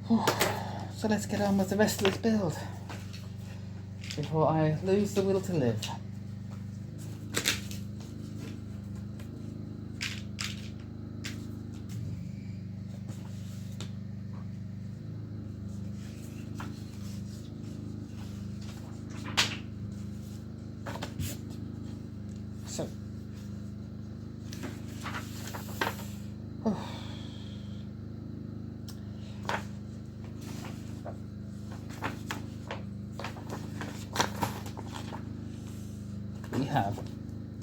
So let's get on with the rest of this build before I lose the will to live. So,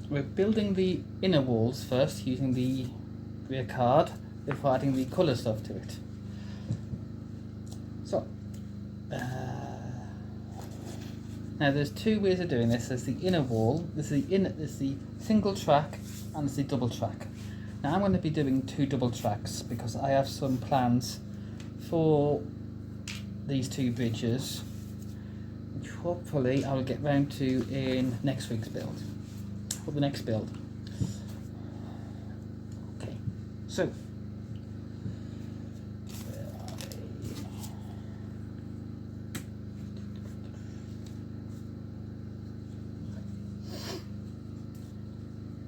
we're building the inner walls first using the rear card before adding the colour stuff to it. So, now there's two ways of doing this. There's the inner wall, there's the single track, and there's the double track. Now I'm going to be doing 2 double tracks because I have some plans for these 2 bridges, which hopefully I'll get round to in next week's build, or the next build. Okay, so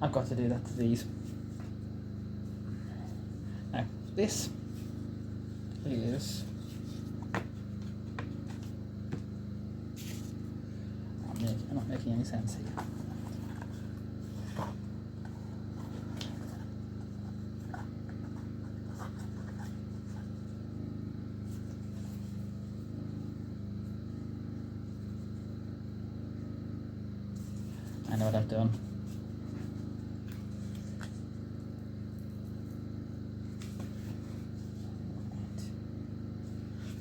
I've got to do that to these. Now, this is I'm not making any sense here. I know what I've done.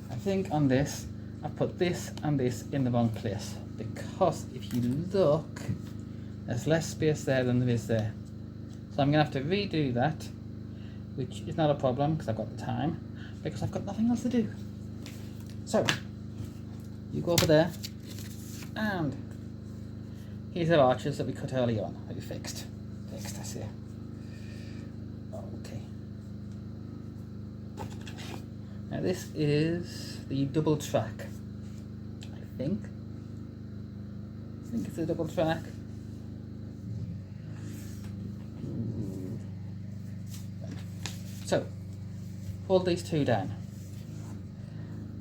I think on this, I put this and this in the wrong place, because if you look, there's less space there than there is there. So I'm going to have to redo that, which is not a problem because I've got the time, because I've got nothing else to do. So, you go over there, and here's our arches that we cut earlier on, that we fixed. Fixed, I see. Okay. Now this is the double track, I think it's a double track. So, fold these 2 down,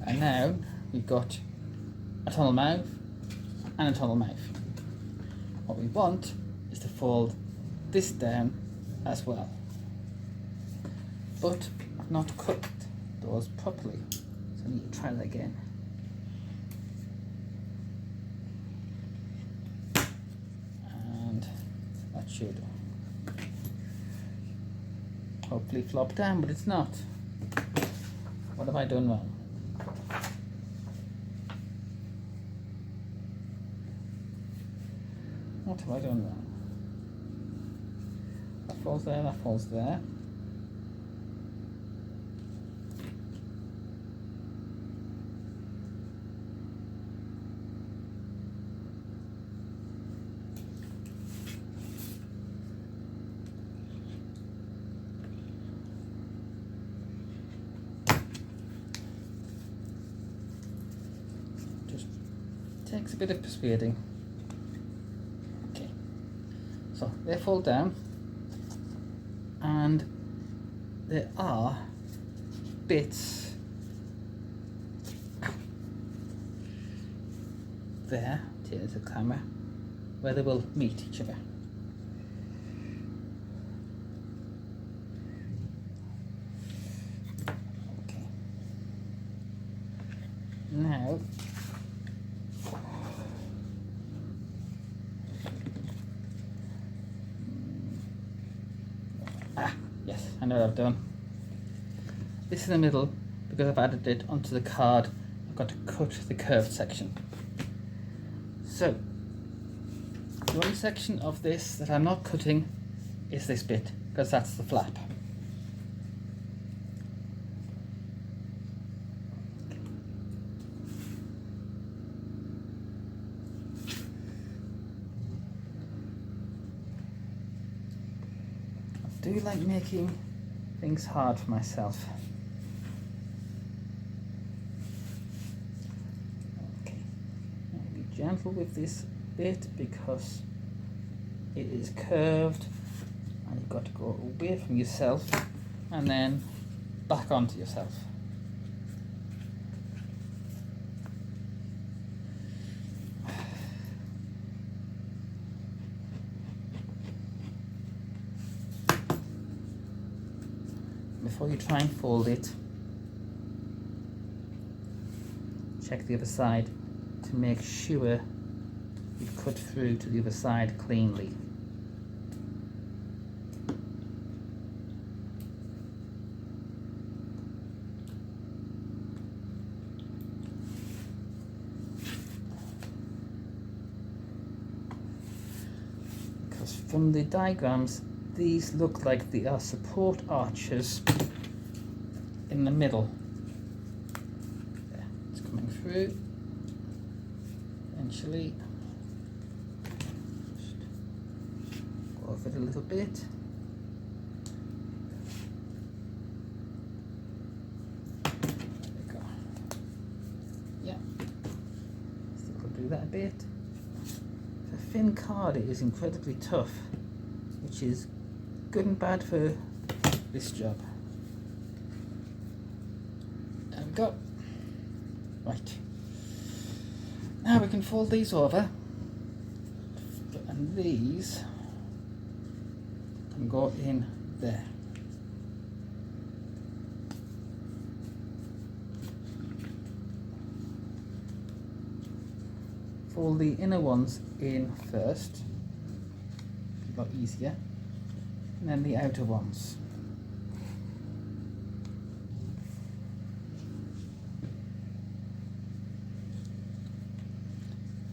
and now we've got a tunnel mouth and a tunnel mouth. What we want is to fold this down as well, but I've not cut those properly, so I need to try that again. And that should hopefully flop down, but it's not. What have I done wrong? What have I done wrong? That falls there, that falls there. Takes a bit of persuading. Okay, so they fall down, and there are bits there, turn to the camera, where they will meet each other. Okay, now yes, I know what I've done. This in the middle, because I've added it onto the card, I've got to cut the curved section. So, the only section of this that I'm not cutting is this bit, because that's the flap. I do like making things hard for myself. gentle with this bit because it is curved and you've got to go away from yourself and then back onto yourself. Before you try and fold it, check the other side to make sure you've cut through to the other side cleanly. Because from the diagrams, these look like they are support arches in the middle. There, it's coming through. Eventually, just go over it a little bit. There we go. Yeah, still could do that a bit. For a thin card, it is incredibly tough, which is good and bad for this job. There we go. Right. Now we can fold these over, and these can go in there. Fold the inner ones in first, a lot easier, and then the outer ones.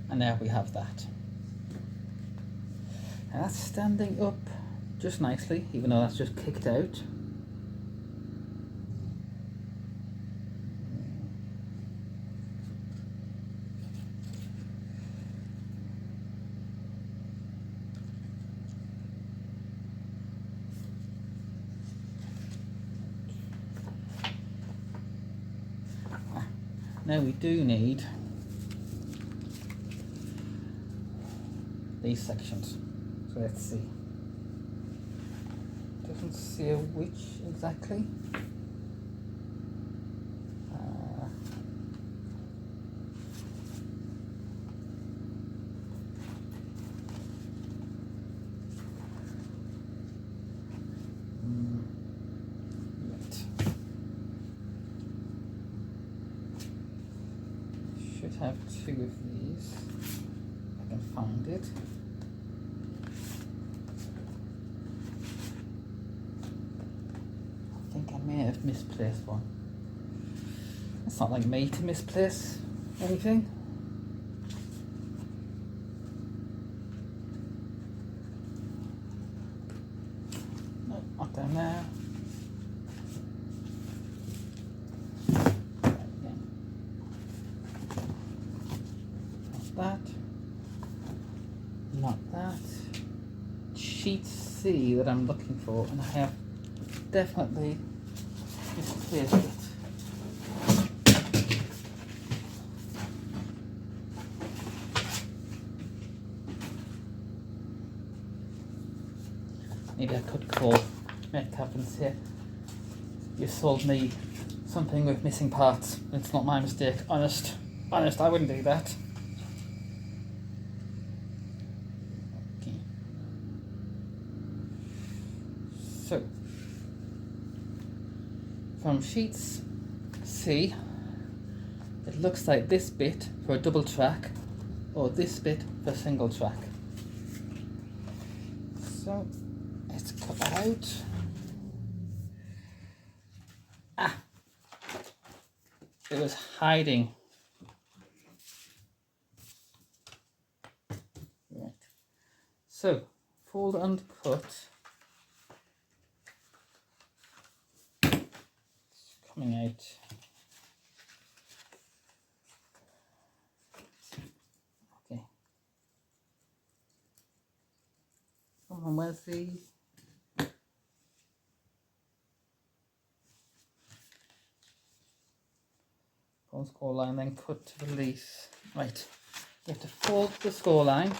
And there we have that. And that's standing up just nicely, even though that's just kicked out. Now we do need these sections, so let's see. Doesn't say which exactly. Should have two of these. I can find it. I think I may have misplaced one. It's not like me to misplace anything. No, not down there. That, not that. Sheet C that I'm looking for, and I have definitely misplaced it. Maybe I could call Metcalfe and say, you sold me something with missing parts. It's not my mistake. Honest, I wouldn't do that. So, from sheets C, it looks like this bit for a double track, or this bit for a single track. So, let's cut that out. Ah! It was hiding. Right. So, fold and cut. Coming out. Okay. Come on, where's the pulse core line, then cut to release. Right. You have to fold the score line.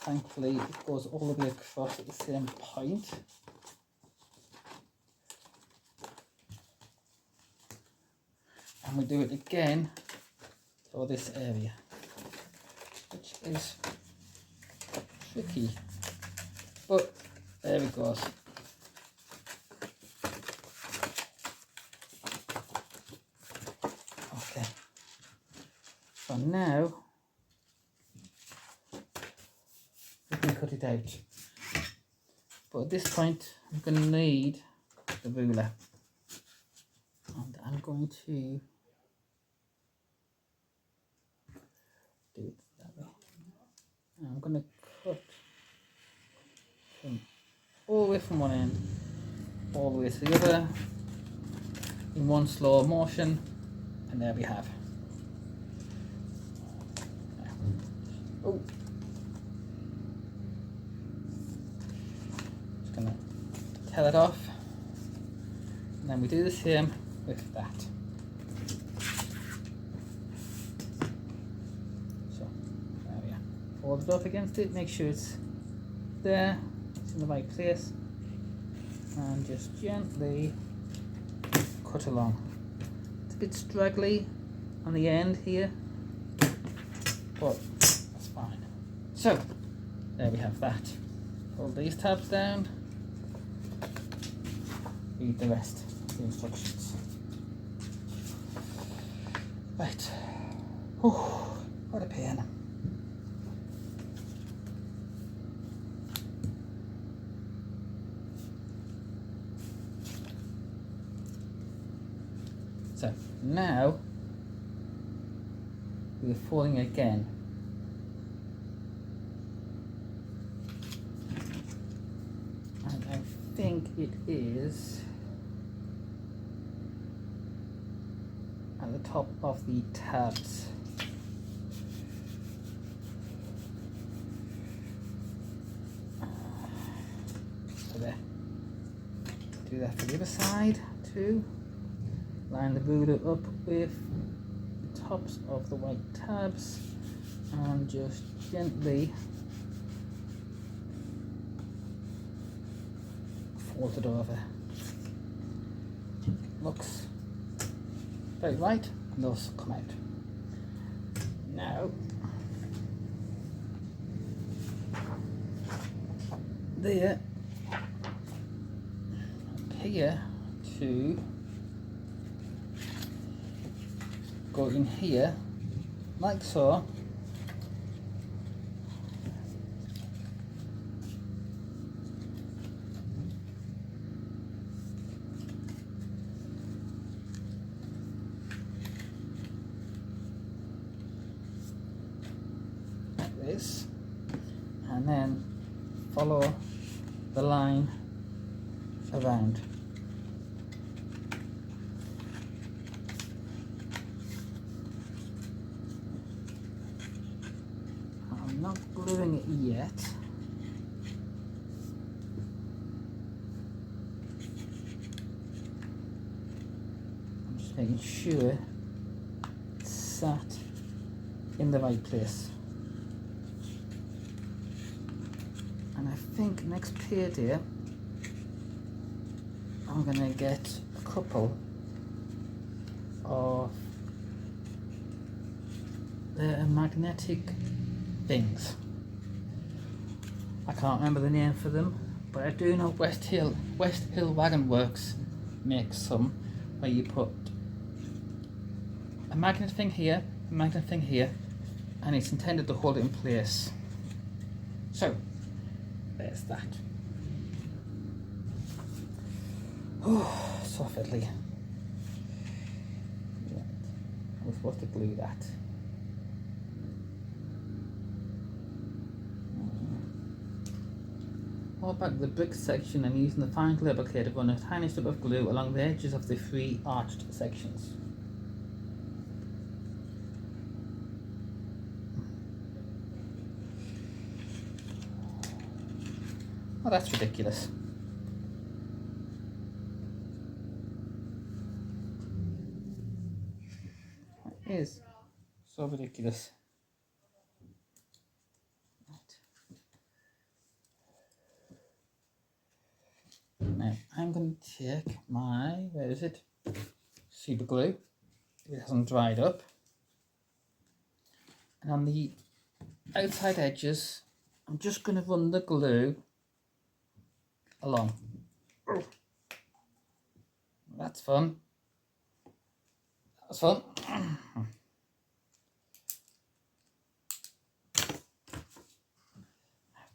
Thankfully, it goes all the way across at the same point. And we do it again for this area, which is tricky, but there it goes. Okay, so now we can cut it out, but at this point I'm going to need the ruler, and I'm going to do it that way. I'm going to cut from all the way from one end all the way to the other in one slow motion, and there we have. Oh, just going to tail it off, and then we do the same with that. Hold it up against it, make sure it's there, it's in the right place, and just gently cut along. It's a bit straggly on the end here, but that's fine. So, there we have that. Hold these tabs down, read the rest of the instructions. Right, oh, what a pain. So now we're folding again. And I think it is at the top of the tabs. So there. Do that for the other side too. Line the ruler up with the tops of the white tabs and just gently fold it over. Looks very right, and those come out. Now there, here to go in here, like so, like this, and then follow the line around. Not gluing it yet. I'm just making sure it's sat in the right place. And I think next payday I'm gonna get a couple of the magnetic things. I can't remember the name for them, but I do know West Hill Wagon Works makes some where you put a magnet thing here, a magnet thing here, and it's intended to hold it in place. So there's that. Oh, so fiddly. Yeah, I was supposed to glue that. Hold back the brick section and using the fine glue applicator to run a tiny strip of glue along the edges of the three arched sections. Oh, that's ridiculous. It is So ridiculous. Now I'm going to take my, where is it? Super glue. It hasn't dried up. And on the outside edges, I'm just going to run the glue along. That's fun. That's fun.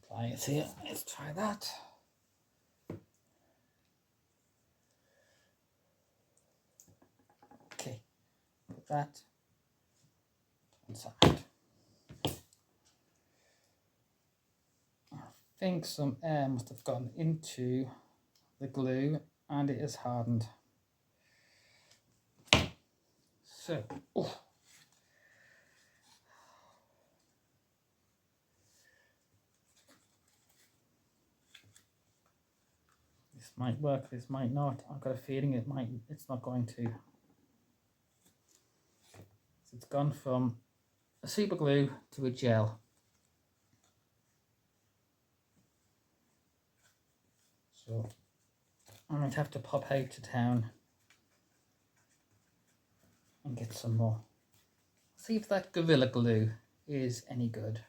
Apply it here. Let's try that. Okay, put that inside. I think some air must have gone into the glue and it is hardened. So, this might work, this might not. I've got a feeling it's not going to. So it's gone from a super glue to a gel. So I might have to pop out to town and get some more. See if that Gorilla Glue is any good.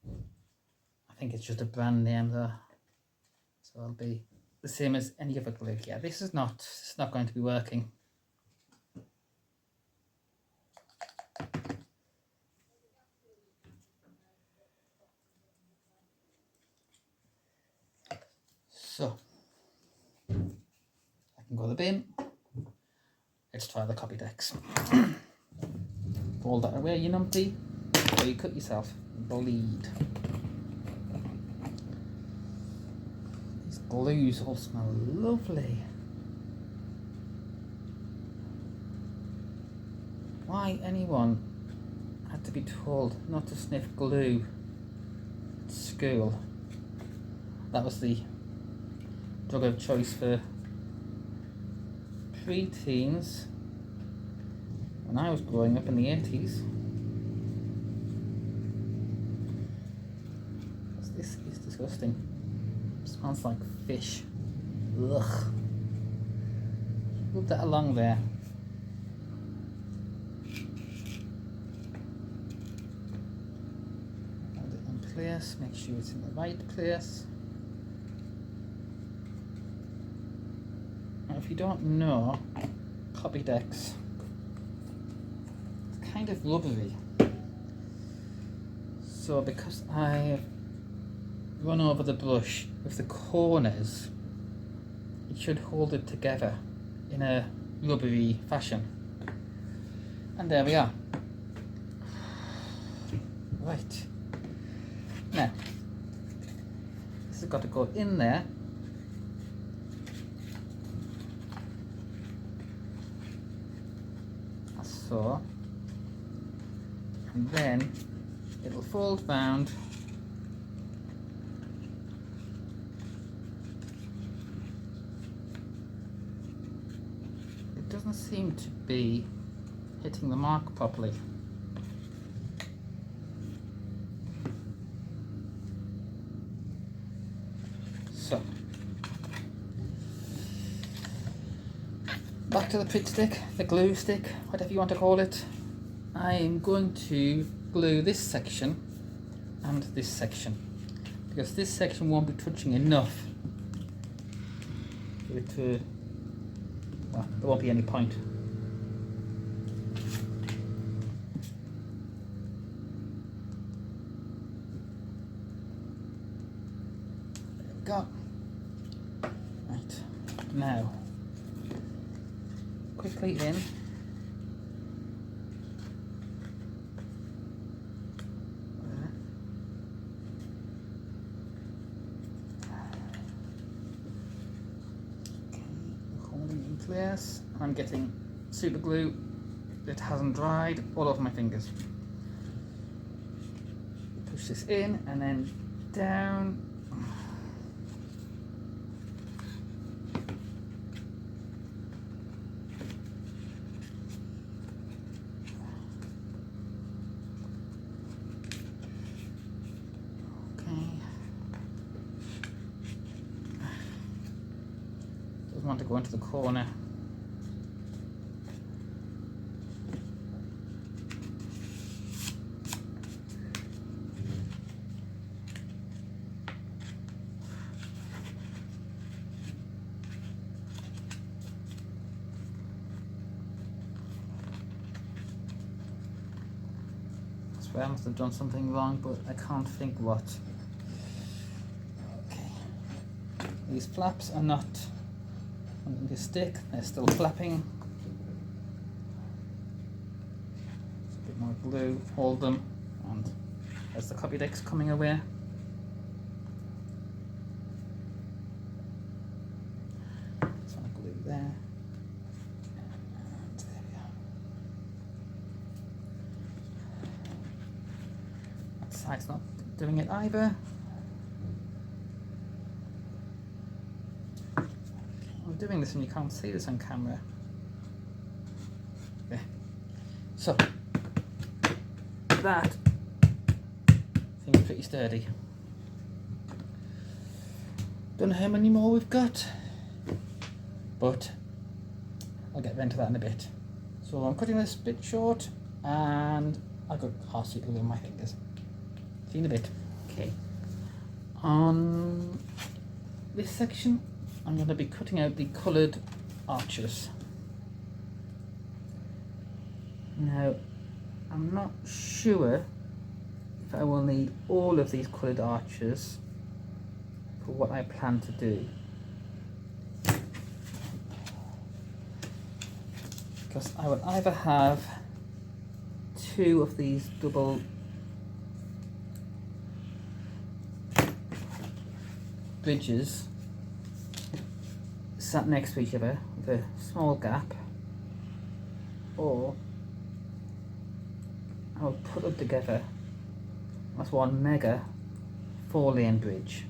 I think it's just a brand name though, so it'll be the same as any other glue. Yeah, this is not going to be working. So I can go to the bin. Let's try the copy decks. Fold that away, you numpty, or you cut yourself and bleed. These glues all smell lovely. Why anyone had to be told not to sniff glue at school? That was the drug of choice for pre-teens when I was growing up in the 80s. This is disgusting. It smells like fish. Ugh. Rub that along there. Hold it in place, make sure it's in the right place. If you don't know, copy decks, it's kind of rubbery. So because I've run over the brush with the corners, it should hold it together in a rubbery fashion. And there we are. Right. Now, this has got to go in there. So, and then it'll fold round it doesn't seem to be hitting the mark properly. So back to the Pritt stick, the glue stick, whatever you want to call it. I am going to glue this section and this section because this section won't be touching enough for it to, well, there won't be any point. There we go. Right, now quickly in. Okay, holding in place. I'm getting super glue that hasn't dried all over my fingers. Push this in and then down. doesn't want to go into the corner. I must have done something wrong, but I can't think what. Okay. These flaps are not on the stick, they're still flapping. A bit more glue, hold them, and there's the copy decks coming away. Some glue there. Side's not doing it either. I'm doing this and you can't see this on camera. Okay. So that seems pretty sturdy. Don't know how many more we've got, but I'll get into that in a bit. So I'm cutting this bit short and I've got half super glue on my fingers. See you in a bit. Okay. On this section, I'm going to be cutting out the coloured arches. Now, I'm not sure if I will need all of these coloured arches for what I plan to do. Because I would either have 2 of these double bridges sat next to each other with a small gap, or I will put them together as one mega 4-lane bridge.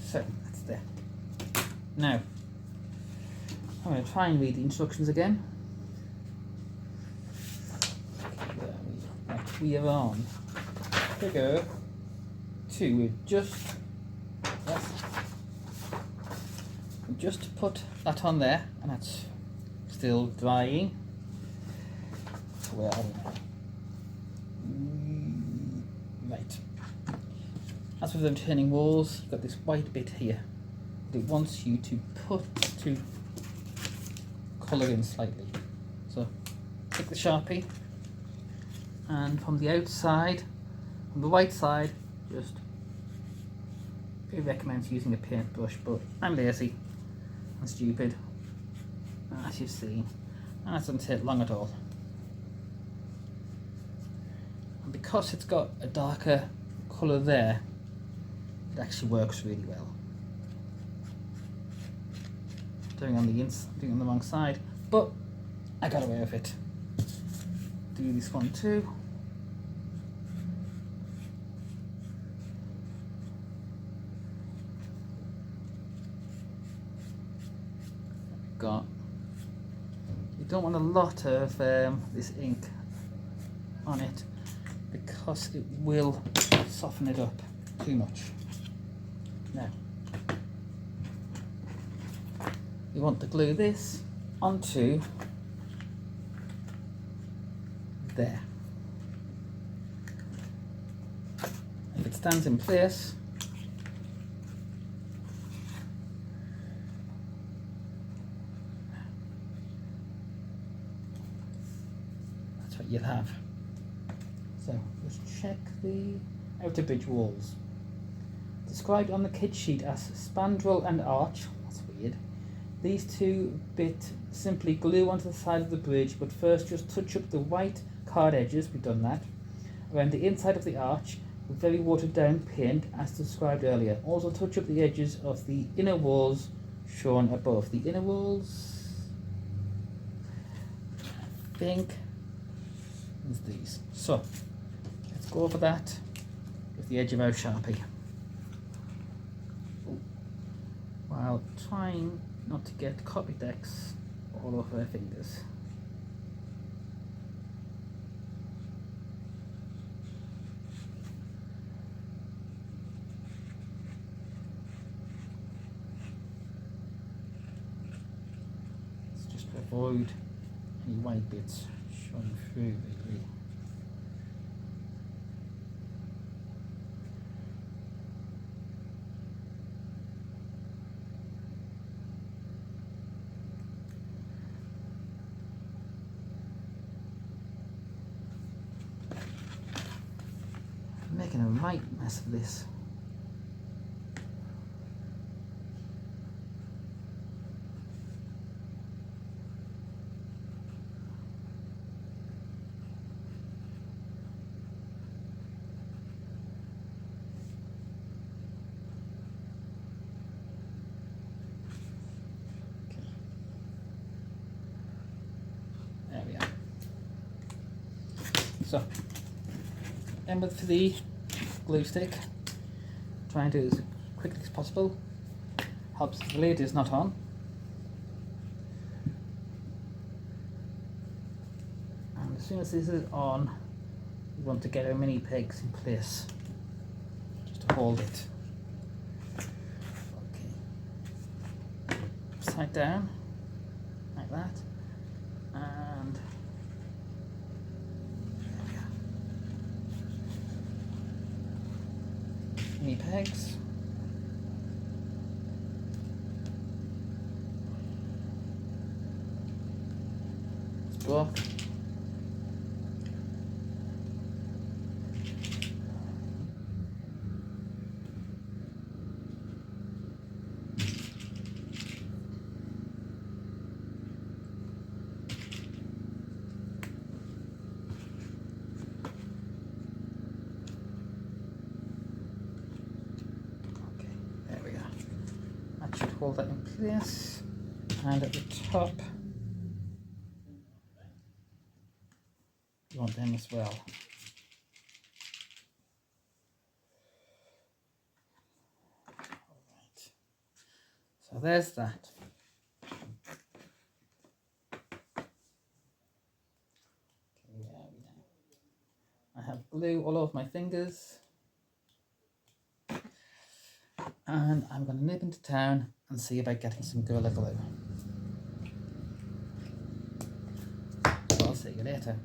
So that's there. Now I'm going to try and read the instructions again. We are on figure 2. We've just put that on there, and that's still drying. So where are we? Right. As with the retaining walls, you've got this white bit here. It wants you to colour in slightly. So take the Sharpie, and from the outside, on the white side, just it recommends using a paintbrush, but I'm lazy and stupid, as you've seen, and that doesn't take long at all. And because it's got a darker colour there, it actually works really well. Doing on the wrong side, but I got away with it. Do this one too. You don't want a lot of this ink on it because it will soften it up too much. Now you want to glue this onto there. If it stands in place, that's what you'll have. So let's check the outer bridge walls. Described on the kit sheet as spandrel and arch. That's weird. These two bits simply glue onto the side of the bridge, but first just touch up the white card edges, we've done that, around the inside of the arch with very watered down paint as described earlier. Also touch up the edges of the inner walls shown above. The inner walls, I think, is these. So let's go over that with the edge of our Sharpie, while trying not to get copy decks all over our fingers. to avoid any white bits showing through really. I'm making a right mess of this. There we are. So, then with the glue stick, try and do it as quickly as possible. Helps if the lid is not on. And as soon as this is on, we want to get our mini pegs in place, just to hold it. Okay. Upside down, like that. And there we are. Mini pegs. Let's block. Hold that in place, and at the top you want them as well. Alright, so there's that. Okay, I have glue all over my fingers, and I'm going to nip into town and see about getting some Gorilla Glue. So I'll see you later.